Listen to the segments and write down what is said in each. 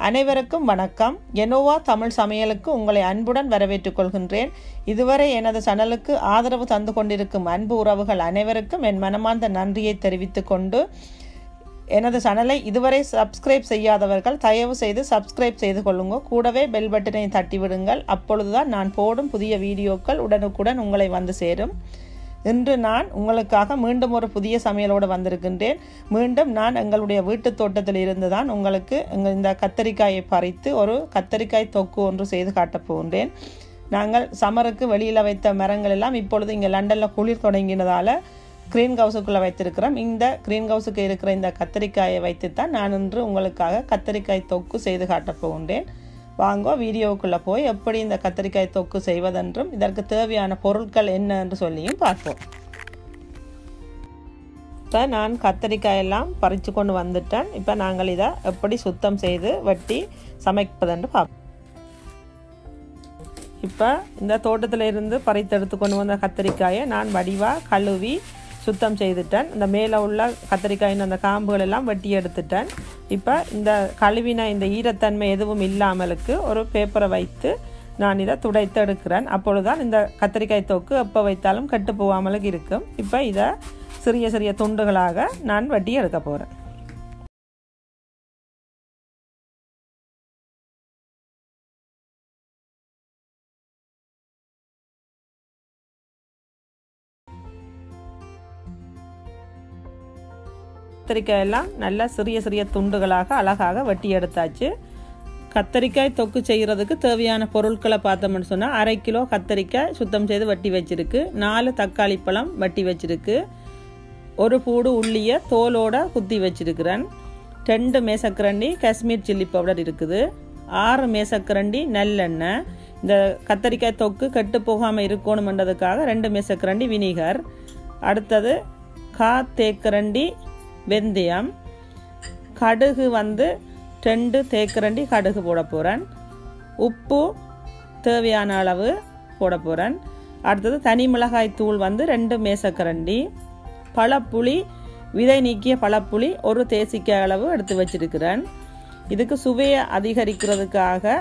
அனைவருக்கும் வணக்கம். எனோவா தமிழ் சமையலுக்கு உங்களை அன்புடன் வரவேற்றுக் கொள்கின்றேன். இதுவரை எனது சேனலுக்கு ஆதரவு தந்து கொண்டிருக்கும் அன்பு உறவுகள் அனைவருக்கும் என் மனமார்ந்த நன்றியை தெரிவித்துக் கொண்டு, எனது சேனலை இதுவரை சப்ஸ்கிரைப் செய்யாதவர்கள் தயவு செய்து சப்ஸ்கிரைப் செய்து கொள்ளுங்க. கூடவே பெல் பட்டனை தட்டி விடுங்கள். அப்பொழுதுதான் நான் போடும் புதிய வீடியோக்கள் உடனுக்குடன் உங்களை வந்து சேரும். இன்று நான் உங்களுக்காக மீண்டும் ஒரு புதிய சமையலோடு வந்திருக்கின்றேன். மீண்டும் நான் எங்களுடைய வீட்டு தோட்டத்தில் இருந்து தான் உங்களுக்கு இந்த கத்தரிக்காயை பறித்து ஒரு கத்தரிக்காய் தொக்கு ஒன்று செய்து காட்டப் போகின்றேன். நாங்கள் சம்மருக்கு வெளியில் வைத்த மரங்கள் எல்லாம் இப்பொழுது இங்கே லண்டனில் குளிர் தொடங்கினதால் க்ரீன் ஹவுஸுக்குள்ளே வைத்திருக்கிறோம். இந்த க்ரீன் ஹவுஸுக்கு இருக்கிற இந்த கத்தரிக்காயை வைத்துத்தான் நான் இன்று உங்களுக்காக கத்தரிக்காய் தொக்கு செய்து காட்டப் போகின்றேன். வாங்க வீடியோவுக்குள்ளே போய் எப்படி இந்த கத்தரிக்காய் தொக்கு செய்வதென்றும் இதற்கு தேவையான பொருட்கள் என்ன என்று சொல்லியும் பார்ப்போம். இப்போ நான் கத்தரிக்காயெல்லாம் பறித்து கொண்டு வந்துட்டேன். இப்போ நாங்கள் இதை எப்படி சுத்தம் செய்து வெட்டி சமைப்பதென்று பார்ப்போம். இப்போ இந்த தோட்டத்தில் இருந்து பறித்தெடுத்து கொண்டு வந்த கத்தரிக்காயை நான் வடிவாக கழுவி சுத்தம் செய்துட்டேன். இந்த மேலே உள்ள கத்தரிக்காயின் அந்த காம்புகள் எல்லாம் வெட்டி எடுத்துட்டேன். இப்போ இந்த கழுவின இந்த ஈரத்தன்மை எதுவும் இல்லாமலுக்கு ஒரு பேப்பரை வைத்து நான் இதை துடைத்து எடுக்கிறேன். அப்பொழுதுதான் இந்த கத்தரிக்காய் தொக்கு எப்போ வைத்தாலும் கெட்டு போகாமலுக்கு இருக்கும். இப்போ இதை சிறிய சிறிய துண்டுகளாக நான் வெட்டி எடுக்க போகிறேன். கத்தரிக்காயெல்லாம் நல்லா சிறிய சிறிய துண்டுகளாக அழகாக வெட்டி எடுத்தாச்சு. கத்தரிக்காய் தொக்கு செய்கிறதுக்கு தேவையான பொருட்களை பார்த்தோம்னு சொன்னால் 1/2 கிலோ கத்தரிக்காய் சுத்தம் செய்து வெட்டி வச்சிருக்கு, 4 தக்காளி பழம் வெட்டி வச்சிருக்கு, 1 பூடு உள்ளியை தோலோட குத்தி வச்சிருக்கிறேன், 2 மேசக்கரண்டி காஷ்மீர் சில்லி பவுடர் இருக்குது, 6 மேசக்கரண்டி நல்லெண்ணெய். இந்த கத்தரிக்காய் தொக்கு கெட்டு போகாமல் இருக்கணுமென்றதுக்காக 2 மேசக்கரண்டி வினிகர், அடுத்தது 1/4 தேக்கரண்டி வெந்தயம், கடுகு 2 தேக்கரண்டி கடுகு போட போகிறேன், உப்பு தேவையான அளவு போட போகிறேன், அடுத்தது தனி மிளகாய் தூள் 2 மேசக்கரண்டி, பழப்புளி விதை நீக்கிய பழப்புளி 1 தேசிக்காய் அளவு எடுத்து வச்சிருக்கிறேன். இதுக்கு சுவையை அதிகரிக்கிறதுக்காக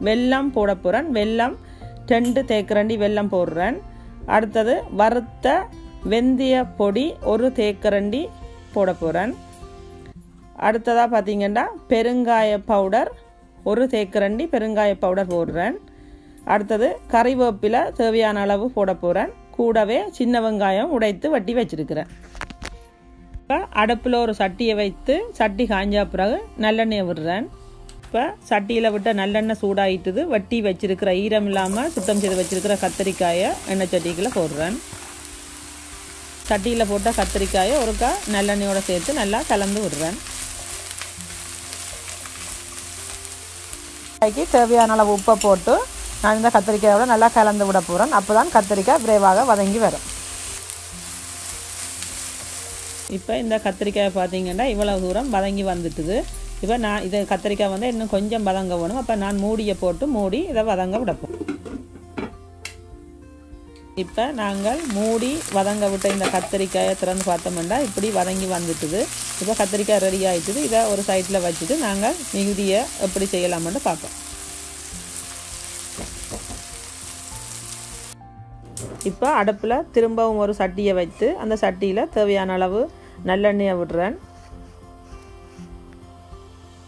வெல்லம் போட போகிறேன். வெல்லம் 2 தேக்கரண்டி வெல்லம் போடுறேன். அடுத்தது வறுத்த வெந்தய பொடி 1 தேக்கரண்டி போட போகிறேன். அடுத்ததாக பார்த்தீங்கன்னா பெருங்காய பவுடர் 1 தேக்கரண்டி பெருங்காய பவுடர் போடுறேன். அடுத்தது கறிவேப்பிலை தேவையான அளவு போட போகிறேன். கூடவே சின்ன வெங்காயம் உடைத்து வெட்டி வச்சிருக்கிறேன். இப்போ அடுப்பில் ஒரு சட்டியை வைத்து சட்டி காஞ்சா பிறகு நல்லெண்ணெயை விடுறேன். இப்போ சட்டியில் விட்ட நல்லெண்ணெய் சூடாயிட்டுது. வெட்டி வச்சிருக்கிற ஈரம் இல்லாமல் சுத்தம் செய்து வச்சிருக்கிற கத்தரிக்காயை எண்ணெய் சட்டிக்குள்ளே போடுறேன். சட்டியில் போட்ட கத்தரிக்காயை ஒருக்கா நல்லெண்ணெயோடு சேர்த்து நல்லா கலந்து விடுறேன். தேவையான அளவு உப்பை போட்டு நான் இந்த கத்தரிக்காயோட நல்லா கலந்து விட போகிறேன். அப்போ தான் கத்தரிக்காய் விரைவாக வதங்கி வரும். இப்போ இந்த கத்தரிக்காயை பார்த்தீங்கன்னா இவ்வளவு தூரம் வதங்கி வந்துட்டுது. இப்போ நான் இது கத்தரிக்காய் இன்னும் கொஞ்சம் வதங்க வேணும். அப்போ நான் மூடியை போட்டு மூடி இதை வதங்க விடப்போம். இப்போ நாங்கள் மூடி வதங்க விட்ட இந்த கத்திரிக்காயை திறந்து பார்த்தோம்னா இப்படி வதங்கி வந்துட்டுது. இப்போ கத்திரிக்காய் ரெடி ஆகிட்டுது. இதை ஒரு சைடில் வச்சுட்டு நாங்கள் மிகுதியை எப்படி செய்யலாம்னு பார்ப்போம். இப்போ அடுப்பில் திரும்பவும் ஒரு சட்டியை வைத்து அந்த சட்டியில் தேவையான அளவு நல்லெண்ணெயை விடுறேன்.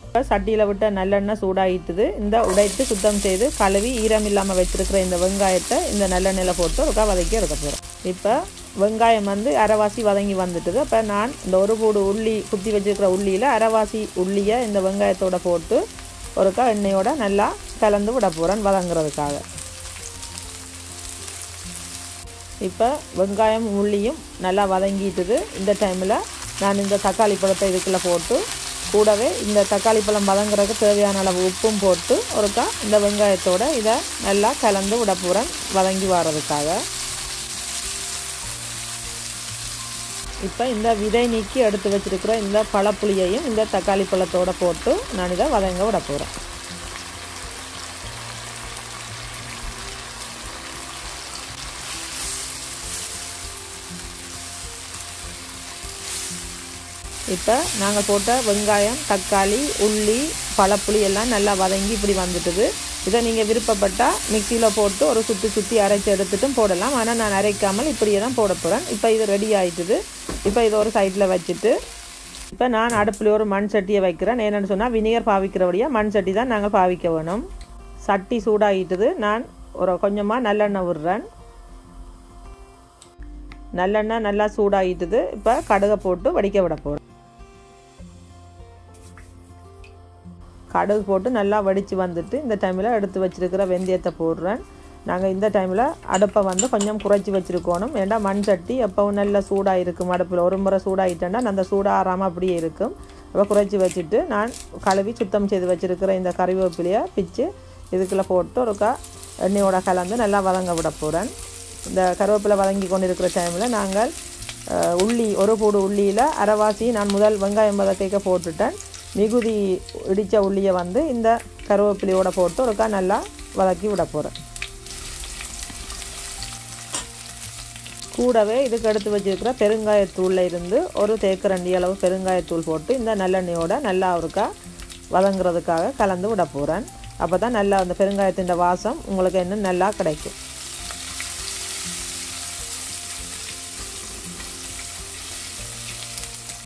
இப்போ சட்டியில் விட்ட நல்லெண்ணெய் சூடாகிட்டுது. இந்த உடைத்து சுத்தம் செய்து கழுவி ஈரம் இல்லாமல் வச்சுருக்கிற இந்த வெங்காயத்தை இந்த நல்லெண்ணெயில் போட்டு ஒருக்கா வதக்கி எடுக்க போகிறோம். இப்போ வெங்காயம் அரைவாசி வதங்கி வந்துட்டுது. இப்போ நான் இந்த ஒரு கூடு உள்ளி குத்தி வச்சுருக்கிற உள்ளியில் அரைவாசி உள்ளியை இந்த வெங்காயத்தோடு போட்டு ஒருக்கா எண்ணெயோட நல்லா கலந்து விட போகிறேன் வதங்குறதுக்காக. இப்போ வெங்காயம் உள்ளியும் நல்லா வதங்கிட்டுது. இந்த டைமில் நான் இந்த தக்காளி பழத்தை இதுக்குள்ளே போட்டு கூடவே இந்த தக்காளி பழம் வதங்குறதுக்கு தேவையான அளவு உப்பும் போட்டு ஒருக்கா இந்த வெங்காயத்தோடு இதை நல்லா கலந்து விட போகிறேன் வதங்கி வர்றதுக்காக. இப்போ இந்த விதை நீக்கி எடுத்து வச்சுருக்கிற இந்த பழப்புளியையும் இந்த தக்காளி பழத்தோடு போட்டு நான் இதை வதங்க விட போகிறேன். இப்போ நாங்கள் போட்ட வெங்காயம் தக்காளி உள்ளி பழப்புளி எல்லாம் நல்லா வதங்கி இப்படி வந்துட்டுது. இதை நீங்கள் விருப்பப்பட்டால் மிக்சியில் போட்டு ஒரு சுற்றி அரைச்சி எடுத்துட்டும் போடலாம். ஆனால் நான் அரைக்காமல் இப்படியே தான் போட போகிறேன். இப்போ இது ரெடி ஆகிட்டுது. இப்போ இதை ஒரு சைடில் வச்சுட்டு இப்போ நான் அடுப்பில் ஒரு மண் சட்டியை வைக்கிறேன். என்னென்னு சொன்னால் வினிகர் பாவிக்கிறபடியாக மண் சட்டி தான் நாங்கள் பாவிக்க வேணும். சட்டி சூடாகிட்டுது. நான் ஒரு கொஞ்சமாக நல்லெண்ணெய் விடுறேன். நல்லெண்ணெய் நல்லா சூடாகிட்டுது. இப்போ கடுகை போட்டு வடிக்க விட போகிறேன். கடுகு போட்டு நல்லா வடித்து வந்துட்டு இந்த டைமில் எடுத்து வச்சுருக்கிற வெந்தயத்தை போடுறேன். நாங்கள் இந்த டைமில் அடுப்பை கொஞ்சம் குறைச்சி வச்சுருக்கணும். ஏன்னா மண் சட்டி எப்பவும் நல்லா சூடாக இருக்கும். அடுப்பில் ஒரு முறை சூடாகிட்டேன்னா அந்த சூடாக ஆறாமல் அப்படியே இருக்கும். அப்போ குறைச்சி வச்சுட்டு நான் கழுவி சுத்தம் செய்து வச்சுருக்கிற இந்த கறிவேப்பிலையை பிச்சு இதுக்குள்ளே போட்டு ஒருக்கா எண்ணெயோட கலந்து நல்லா வதங்க விட போகிறேன். இந்த கருவேப்பிலை வதங்கி கொண்டு இருக்கிற டைமில் நாங்கள் உள்ளி ஒரு கூடு உள்ளியில் அரைவாசி நான் முதல் வெங்காயம் வதக்க போட்டுட்டேன். மிகுதி இடித்த உள்ளியை இந்த கருவேப்பிலையோடு போட்டு ஒருக்கா நல்லா வதக்கி விட போகிறேன். கூடவே இதுக்கு எடுத்து வச்சுருக்கிற பெருங்காயத்தூளில் இருந்து ஒரு தேக்கரண்டி அளவு பெருங்காயத்தூள் போட்டு இந்த நல்லெண்ணெயோட நல்லா ஒருக்கா வதங்குறதுக்காக கலந்து விட போகிறேன். அப்போ தான் நல்லா அந்த பெருங்காயத்தின் வாசம் உங்களுக்கு இன்னும் நல்லா கிடைக்கும்.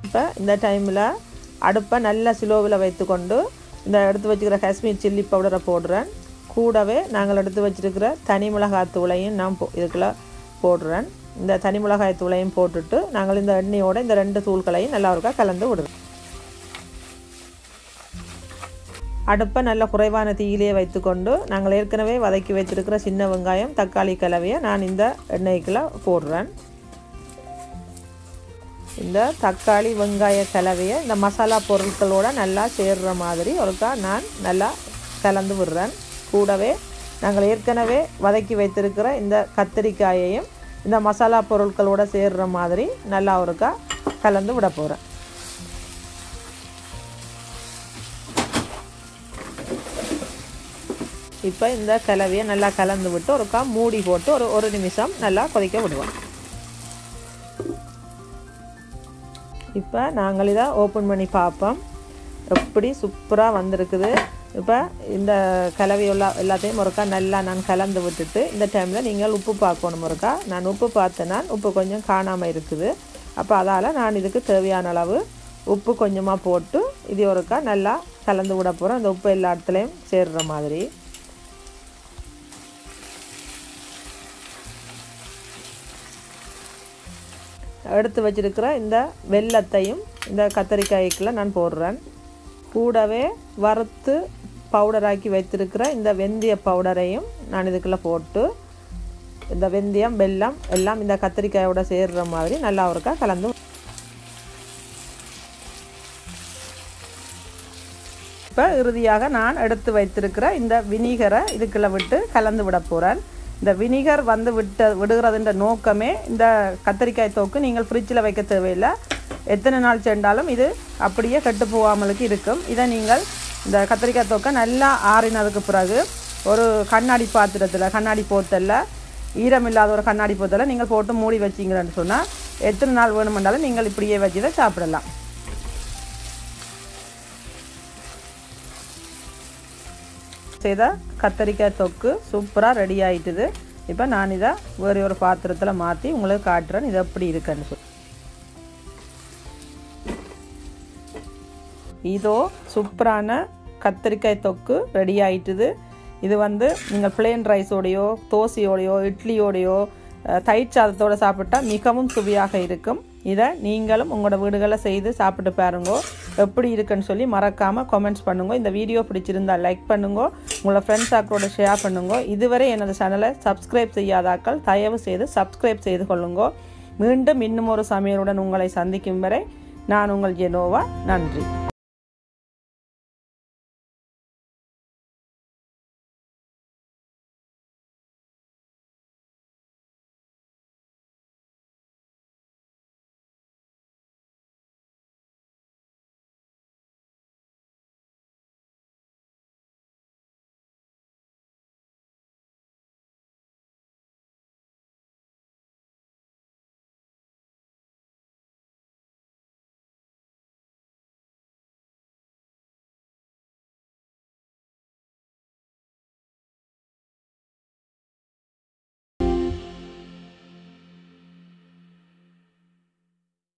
இப்போ இந்த டைமில் அடுப்பை நல்லா ஸ்லோவில் வைத்துக்கொண்டு இந்த எடுத்து வச்சுக்கிற காஷ்மீர் சில்லி பவுடரை போடுறேன். கூடவே நாங்கள் எடுத்து வச்சுருக்கிற தனி மிளகாய் தூளையும் நான் இதுக்குள்ளே போடுறேன். இந்த தனி மிளகாய் தூளையும் போட்டுட்டு நாங்கள் இந்த எண்ணெயோடு இந்த ரெண்டு தூள்களையும் நல்லா ஒருக்கா கலந்து விடுறோம். அடுப்பை நல்ல குறைவான தீயிலே வைத்துக்கொண்டு நாங்கள் ஏற்கனவே வதக்கி வச்சுருக்கிற சின்ன வெங்காயம் தக்காளி கலவையை நான் இந்த எண்ணெய்க்குள்ளே போடுறேன். இந்த தக்காளி வெங்காய கலவையை இந்த மசாலா பொருட்களோடு நல்லா சேர்கிற மாதிரி ஒருக்கா நான் நல்லா கலந்து விடுறேன். கூடவே நாங்கள் ஏற்கனவே வதக்கி வைத்திருக்கிற இந்த கத்திரிக்காயையும் இந்த மசாலா பொருட்களோடு சேர்கிற மாதிரி நல்லா ஒருக்கா கலந்து விட போகிறேன். இப்போ இந்த கலவையை நல்லா கலந்து விட்டு ஒருக்கா மூடி போட்டு ஒரு நிமிஷம் நல்லா கொதிக்க விடுவோம். இப்போ நாங்கள் இதை ஓப்பன் பண்ணி பார்ப்போம். எப்படி சூப்பராக வந்திருக்குது. இப்போ இந்த எல்லாத்தையும் ஒருக்கா நல்லா நான் கலந்து விட்டுட்டு இந்த டைமில் நீங்கள் உப்பு பார்க்கணும். ஒருக்கா நான் உப்பு பார்த்தேன்னா உப்பு கொஞ்சம் காணாமல் இருக்குது. அப்போ அதால் நான் இதுக்கு தேவையான அளவு உப்பு கொஞ்சமாக போட்டு இது ஒருக்கா நல்லா கலந்து விட போகிறோம். அந்த உப்பு எல்லா இடத்துலையும் சேர்கிற மாதிரி. எடுத்து வச்சிருக்கிற இந்த வெல்லத்தையும் இந்த கத்தரிக்காய்க்குள்ள நான் போடுறேன். கூடவே வறுத்து பவுடராக்கி வைத்திருக்கிற இந்த வெந்தய பவுடரையும் நான் இதுக்குள்ளே போட்டு இந்த வெந்தயம் வெல்லம் எல்லாம் இந்த கத்தரிக்காயோட சேர்கிற மாதிரி நல்லா ஒருக்கா கலந்து. இப்போ இறுதியாக நான் எடுத்து வைத்திருக்கிற இந்த வினிகரை இதுக்குள்ளே விட்டு கலந்து விட போகிறேன். இந்த வினிகர் விடுகிறதுன்ற நோக்கமே இந்த கத்தரிக்காய் தொக்கு நீங்கள் ஃப்ரிட்ஜில் வைக்க தேவையில்லை. எத்தனை நாள் சென்றாலும் இது அப்படியே கெட்டு போகாமலுக்கு இருக்கும். இதை நீங்கள் இந்த கத்தரிக்காய் தொக்கை நல்லா ஆறினதுக்கு பிறகு ஒரு கண்ணாடி பாத்திரத்தில் கண்ணாடி போத்தலில் ஈரம் இல்லாத ஒரு கண்ணாடி போத்தலை நீங்கள் போட்டு மூடி வச்சிங்கன்னு சொன்னால் எத்தனை நாள் வேணுமென்றாலும் நீங்கள் இப்படியே வச்சு தான் சாப்பிடலாம். செய்த கத்தரிக்காய் தொக்கு சூப்பராக ரெடி ஆகிட்டுது. இப்போ நான் இதை வேறு ஒரு பாத்திரத்தில் மாற்றி உங்களுக்கு காட்டுறேன் இது எப்படி இருக்குன்னு சொல்லி. இதோ சூப்பரான கத்தரிக்காய் தொக்கு ரெடி ஆகிட்டுது. இது நீங்கள் பிளேன் ரைஸோடையோ தோசையோடையோ இட்லியோடையோ தயிர் சாதத்தோடு சாப்பிட்டா மிகவும் சுவையாக இருக்கும். இதை நீங்களும் உங்களோட வீடுகளில் செய்து சாப்பிட்டு பாருங்க. எப்படி இருக்குன்னு சொல்லி மறக்காமல் கமெண்ட்ஸ் பண்ணுங்க. இந்த வீடியோ பிடிச்சிருந்தால் லைக் பண்ணுங்க, உங்களோட ஃப்ரெண்ட்ஸ் ஆக்களோட ஷேர் பண்ணுங்க. இதுவரை எனது சேனலை சப்ஸ்கிரைப் செய்யாதாக்கள் தயவு செய்து சப்ஸ்கிரைப் செய்து கொள்ளுங்க. மீண்டும் இன்னும் ஒரு சமையலுடன் உங்களை சந்திக்கும் வரை நான் உங்கள் ஜெனோவா. நன்றி.